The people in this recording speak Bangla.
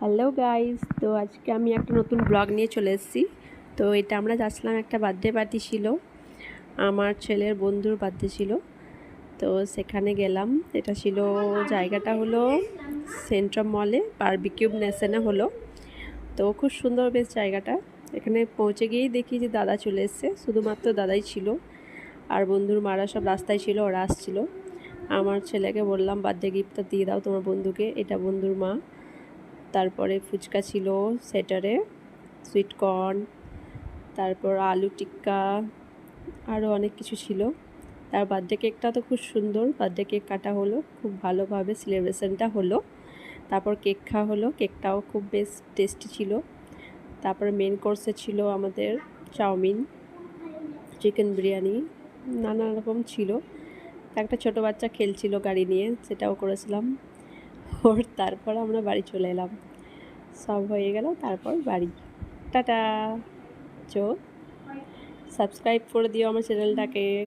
হ্যালো গাইস, তো আজকে আমি একটা নতুন ব্লগ নিয়ে চলে এসেছি। তো এটা আমরা যাচ্ছিলাম, একটা বার্থডে পার্টি ছিল, আমার ছেলের বন্ধুর বার্থডে ছিল। তো সেখানে গেলাম। এটা ছিল, জায়গাটা হলো সেন্ট্রাম মলে, বারবিকিউ নেশনে হলো। তো খুব সুন্দর বেশ জায়গাটা। এখানে পৌঁছে গিয়েই দেখি যে দাদা চলে এসছে, শুধুমাত্র দাদাই ছিল, আর বন্ধুর মারা সব রাস্তায় ছিল, ওরা আসছিল। আমার ছেলেকে বললাম বার্থডে গিফটটা দিয়ে দাও তোমার বন্ধুকে, এটা বন্ধুর মা। তারপরে ফুচকা ছিল সেটারে, সুইটকর্ন, তারপর আলু টিক্কা, আরও অনেক কিছু ছিল। তার বার্থডে কেকটা তো খুব সুন্দর, বার্থডে কেক কাটা হলো, খুব ভালোভাবে সেলিব্রেশনটা হলো। তারপর কেক খাওয়া হলো, কেকটাও খুব বেশ টেস্টি ছিল। তারপরে মেন কোর্সে ছিল আমাদের চাউমিন, চিকেন বিরিয়ানি, নানা রকম ছিল। একটা ছোটো বাচ্চা খেলছিল গাড়ি নিয়ে, সেটাও করেছিলাম তারপর আমরা বাড়ি চলে এলাম, সব হয়ে গেল, তারপর বাড়ি। টাটা। চো সাবস্ক্রাইব করে দিও আমার চ্যানেলটাকে।